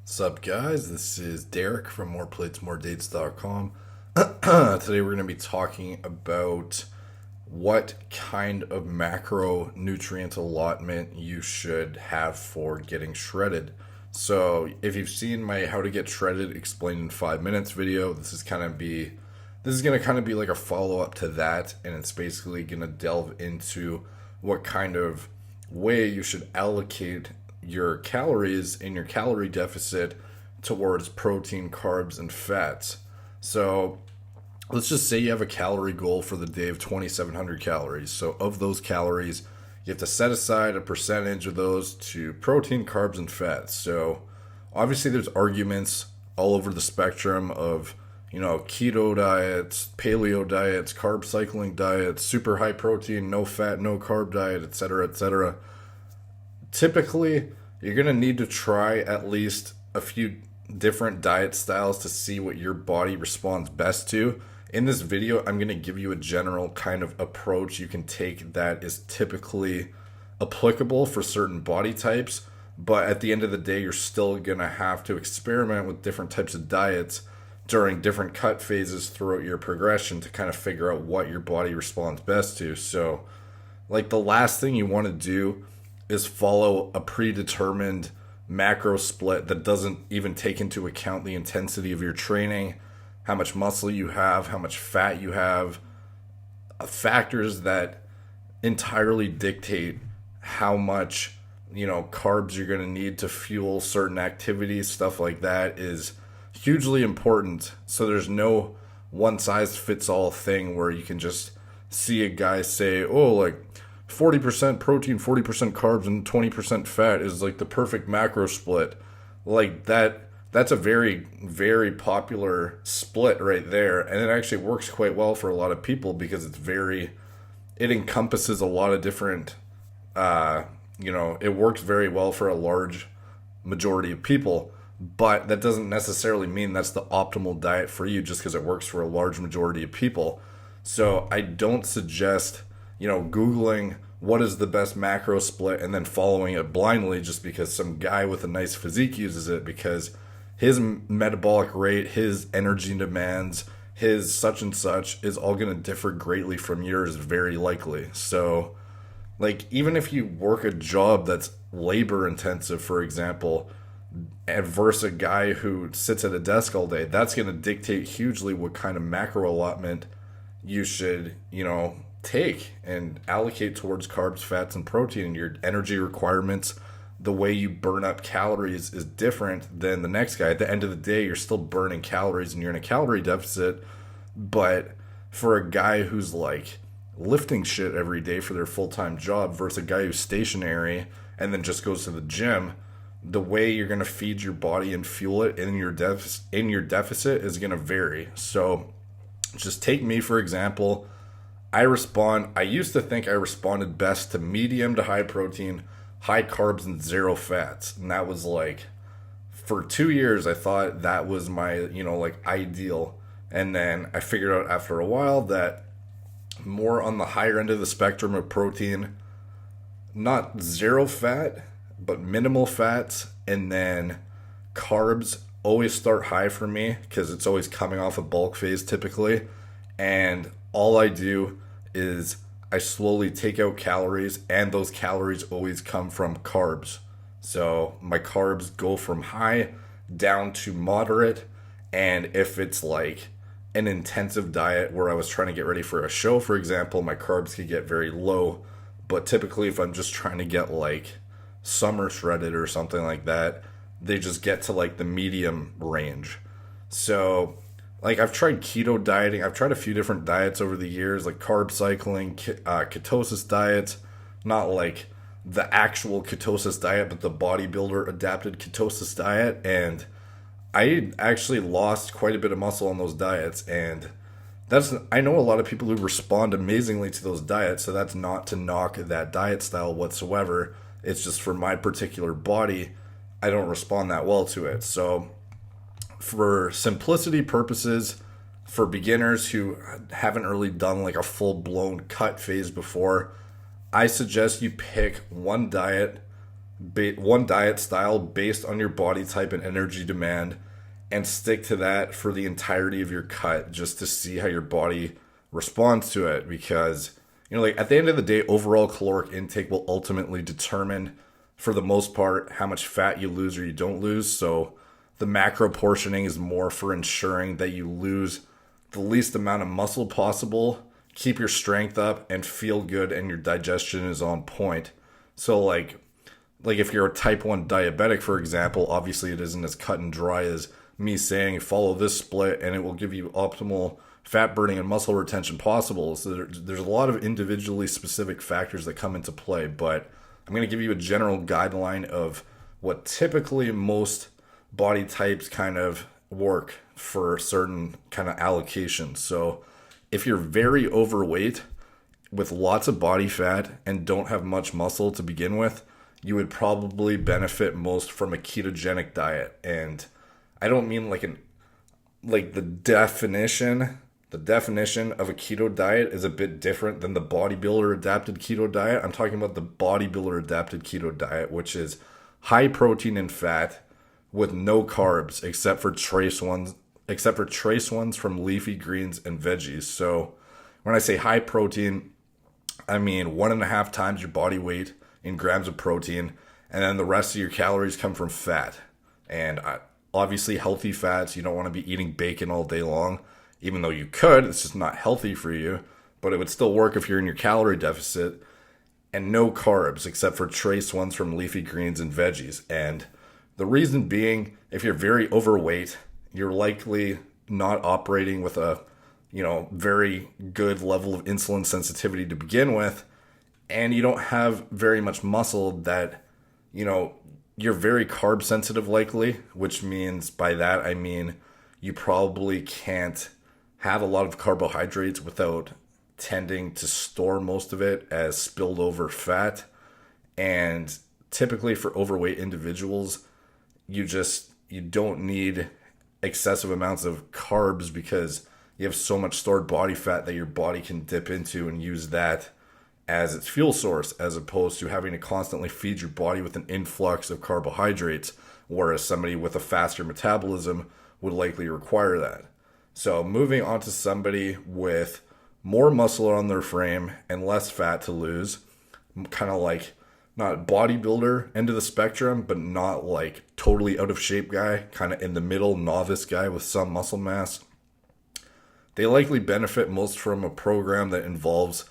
Sup guys, this is Derek from moreplatesmoredates.com. Today we're going to be talking about what kind of macronutrient allotment you should have for getting shredded. So if you've seen my how to get shredded explained in 5 minutes video, this is going to kind of be like a follow up to that, and it's basically going to delve into what kind of way you should allocate your calories in your calorie deficit towards protein, carbs, and fats. So let's just say you have a calorie goal for the day of 2,700 calories. So of those calories, you have to set aside a percentage of those to protein, carbs, and fats. So obviously there's arguments all over the spectrum of, keto diets, paleo diets, carb cycling diets, super high protein, no fat, no carb diet, etc., etc. Typically, you're going to need to try at least a few different diet styles to see what your body responds best to. In this video, I'm going to give you a general kind of approach you can take that is typically applicable for certain body types, but at the end of the day, you're still going to have to experiment with different types of diets during different cut phases throughout your progression to kind of figure out what your body responds best to. So, like, the last thing you want to do is follow a predetermined macro split that doesn't even take into account the intensity of your training, how much muscle you have, how much fat you have, factors that entirely dictate how much, carbs you're going to need to fuel certain activities. Stuff like that is hugely important. So there's no one size fits all thing where you can just see a guy say, oh, like 40% protein, 40% carbs, and 20% fat is like the perfect macro split. Like that's a very, very popular split right there. And it actually works quite well for a lot of people because it encompasses a lot of different, it works very well for a large majority of people. But that doesn't necessarily mean that's the optimal diet for you just because it works for a large majority of people. So I don't suggest Googling what is the best macro split and then following it blindly just because some guy with a nice physique uses it, because his metabolic rate, his energy demands, his such and such is all going to differ greatly from yours, very likely. So, like, even if you work a job that's labor intensive, for example, versus a guy who sits at a desk all day, that's going to dictate hugely what kind of macro allotment you should, take and allocate towards carbs, fats, and protein. And your energy requirements, the way you burn up calories is different than the next guy. At the end of the day, you're still burning calories and you're in a calorie deficit. But for a guy who's like lifting shit every day for their full-time job versus a guy who's stationary and then just goes to the gym, the way you're going to feed your body and fuel it in your deficit is going to vary. So just take me, for example. I used to think I responded best to medium to high protein, high carbs, and zero fats. And that was like, for 2 years, I thought that was my, ideal. And then I figured out after a while that more on the higher end of the spectrum of protein, not zero fat, but minimal fats, and then carbs always start high for me because it's always coming off a bulk phase typically. And all I do is I slowly take out calories, and those calories always come from carbs. So my carbs go from high down to moderate, and if it's like an intensive diet where I was trying to get ready for a show, for example, my carbs could get very low. But typically if I'm just trying to get like summer shredded or something like that, they just get to like the medium range. So like, I've tried keto dieting. I've tried a few different diets over the years, like carb cycling, ketosis diets, not like the actual ketosis diet, but the bodybuilder adapted ketosis diet. And I actually lost quite a bit of muscle on those diets. And I know a lot of people who respond amazingly to those diets. So that's not to knock that diet style whatsoever. It's just for my particular body, I don't respond that well to it. So for simplicity purposes, for beginners who haven't really done like a full-blown cut phase before, I suggest you pick one diet one diet style based on your body type and energy demand, and stick to that for the entirety of your cut just to see how your body responds to it. Because, like at the end of the day, overall caloric intake will ultimately determine, for the most part, how much fat you lose or you don't lose. So the macro portioning is more for ensuring that you lose the least amount of muscle possible, keep your strength up, and feel good, and your digestion is on point. So like if you're a type 1 diabetic, for example, obviously it isn't as cut and dry as me saying follow this split and it will give you optimal fat burning and muscle retention possible. So there's a lot of individually specific factors that come into play, but I'm going to give you a general guideline of what typically most body types kind of work for certain kind of allocations. So if you're very overweight with lots of body fat and don't have much muscle to begin with, you would probably benefit most from a ketogenic diet. And I don't mean the definition of a keto diet is a bit different than the bodybuilder adapted keto diet. I'm talking about the bodybuilder adapted keto diet, which is high protein and fat with no carbs except for trace ones from leafy greens and veggies. So when I say high protein, I mean 1.5 times your body weight in grams of protein, and then the rest of your calories come from fat. And obviously healthy fats, you don't want to be eating bacon all day long, even though you could. It's just not healthy for you, but it would still work if you're in your calorie deficit. And no carbs except for trace ones from leafy greens and veggies. And the reason being, if you're very overweight, you're likely not operating with a very good level of insulin sensitivity to begin with, and you don't have very much muscle that, you're very carb sensitive likely, which means by that I mean you probably can't have a lot of carbohydrates without tending to store most of it as spilled over fat. And typically for overweight individuals, you don't need excessive amounts of carbs because you have so much stored body fat that your body can dip into and use that as its fuel source, as opposed to having to constantly feed your body with an influx of carbohydrates, whereas somebody with a faster metabolism would likely require that. So moving on to somebody with more muscle on their frame and less fat to lose, kind of like not bodybuilder end of the spectrum, but not like totally out of shape guy, kind of in the middle, novice guy with some muscle mass. They likely benefit most from a program that involves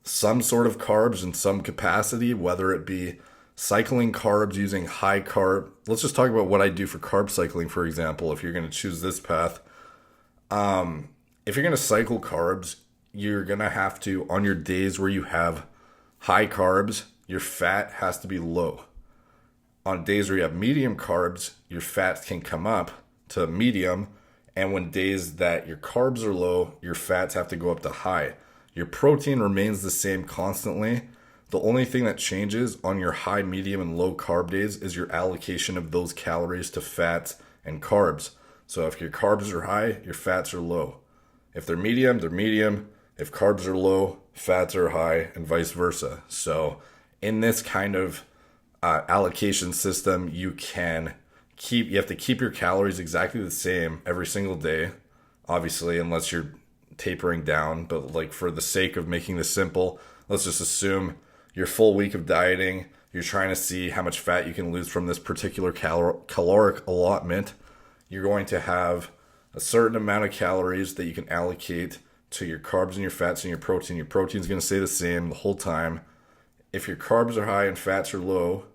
some sort of carbs in some capacity, whether it be cycling carbs using high carb. Let's just talk about what I do for carb cycling, for example, if you're going to choose this path. If you're going to cycle carbs, you're going to have to, on your days where you have high carbs, your fat has to be low. On days where you have medium carbs, your fat can come up to medium. And when days that your carbs are low, your fats have to go up to high. Your protein remains the same constantly. The only thing that changes on your high, medium, and low carb days is your allocation of those calories to fats and carbs. So if your carbs are high, your fats are low. If they're medium, they're medium. If carbs are low, fats are high, and vice versa. So in this kind of allocation system, you have to keep your calories exactly the same every single day, obviously, unless you're tapering down. But like for the sake of making this simple, let's just assume your full week of dieting, you're trying to see how much fat you can lose from this particular caloric allotment. You're going to have a certain amount of calories that you can allocate to your carbs and your fats and your protein. Your protein is going to stay the same the whole time. If your carbs are high and fats are low,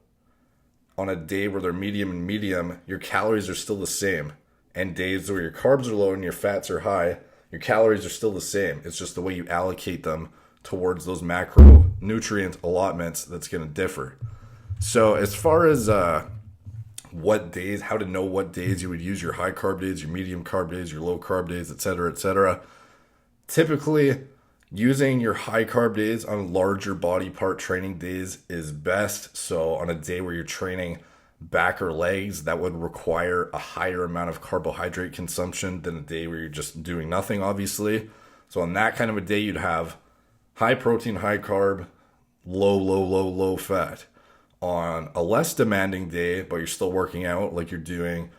on a day where they're medium, your calories are still the same. And days where your carbs are low and your fats are high, your calories are still the same. It's just the way you allocate them towards those macronutrient allotments that's going to differ. So as far as how to know what days you would use your high carb days, your medium carb days, your low carb days, etc. Typically, using your high carb days on larger body part training days is best. So on a day where you're training back or legs, that would require a higher amount of carbohydrate consumption than a day where you're just doing nothing, obviously. So on that kind of a day, you'd have high protein, high carb, low fat. on a less demanding day, but you're still working out, like you're doing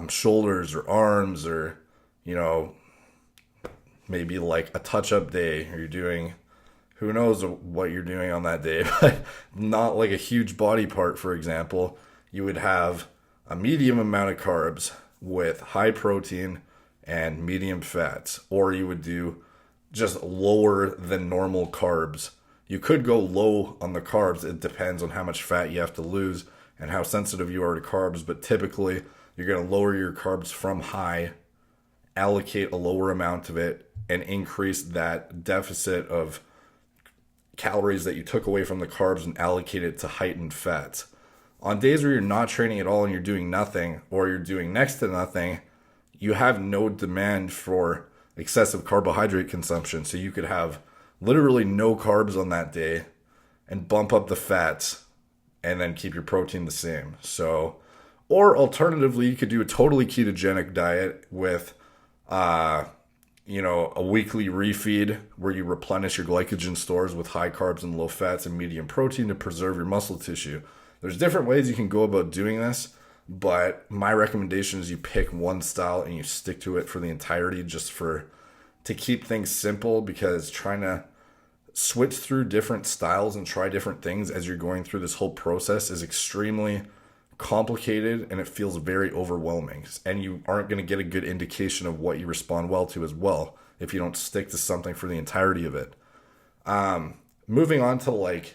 shoulders or arms, or, you know, maybe like a touch-up day, or you're doing, who knows what you're doing on that day, but not like a huge body part, for example, you would have a medium amount of carbs with high protein and medium fats, or you would do just lower than normal carbs. You could go low on the carbs. It depends on how much fat you have to lose and how sensitive you are to carbs, but typically you're going to lower your carbs from high, allocate a lower amount of it, and increase that deficit of calories that you took away from the carbs and allocate it to heightened fats. On days where you're not training at all and you're doing nothing, or you're doing next to nothing, you have no demand for excessive carbohydrate consumption. So you could have literally no carbs on that day and bump up the fats and then keep your protein the same. So, or alternatively, you could do a totally ketogenic diet with, a weekly refeed where you replenish your glycogen stores with high carbs and low fats and medium protein to preserve your muscle tissue. There's different ways you can go about doing this, but my recommendation is you pick one style and you stick to it for the entirety, to keep things simple, because trying to switch through different styles and try different things as you're going through this whole process is extremely complicated, and it feels very overwhelming, and you aren't going to get a good indication of what you respond well to as well if you don't stick to something for the entirety of it. Moving on to like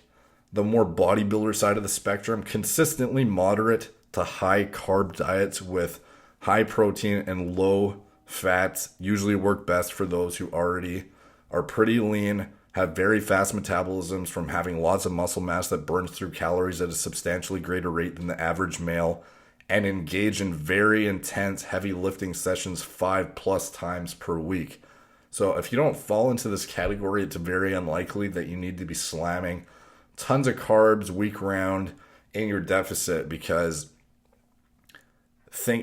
the more bodybuilder side of the spectrum, consistently moderate to high carb diets with high protein and low fats usually work best for those who already are pretty lean, have very fast metabolisms from having lots of muscle mass that burns through calories at a substantially greater rate than the average male, and engage in very intense heavy lifting sessions 5+ times per week. So if you don't fall into this category, it's very unlikely that you need to be slamming tons of carbs week round in your deficit, because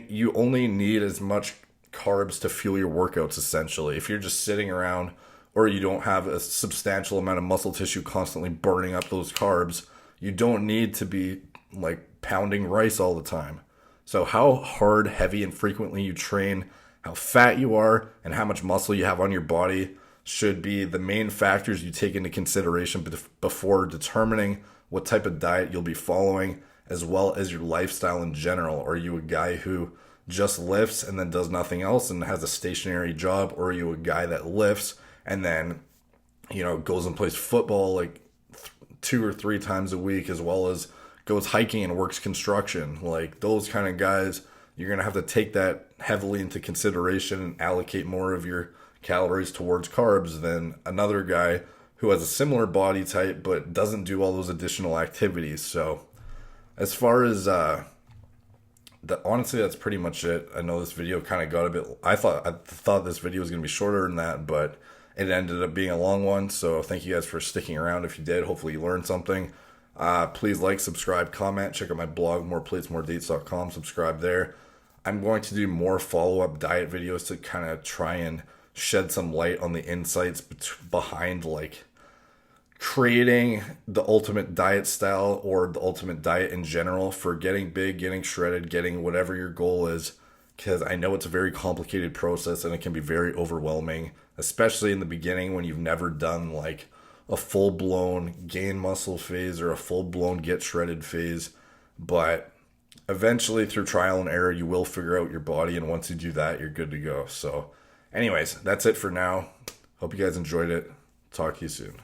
you only need as much carbs to fuel your workouts, essentially. If you're just sitting around, or you don't have a substantial amount of muscle tissue constantly burning up those carbs, you don't need to be like pounding rice all the time. So how hard, heavy, and frequently you train, how fat you are, and how much muscle you have on your body should be the main factors you take into consideration before determining what type of diet you'll be following, as well as your lifestyle in general. Are you a guy who just lifts and then does nothing else and has a stationary job, or are you a guy that lifts and then, goes and plays football like 2 or 3 times a week, as well as goes hiking and works construction? Like those kind of guys, you're going to have to take that heavily into consideration and allocate more of your calories towards carbs than another guy who has a similar body type but doesn't do all those additional activities. So as far as honestly, that's pretty much it. I know this video kind of got a bit, I thought this video was going to be shorter than that, but it ended up being a long one. So thank you guys for sticking around. If you did, hopefully you learned something. Please like, subscribe, comment, check out my blog, moreplates.com, subscribe there. I'm going to do more follow-up diet videos to kind of try and shed some light on the insights behind like creating the ultimate diet style, or the ultimate diet in general, for getting big, getting shredded, getting whatever your goal is, because I know it's a very complicated process and it can be very overwhelming, especially in the beginning when you've never done like a full-blown gain muscle phase or a full-blown get shredded phase. But eventually, through trial and error, you will figure out your body, and once you do that, you're good to go. So anyways, that's it for now. Hope you guys enjoyed it. Talk to you soon.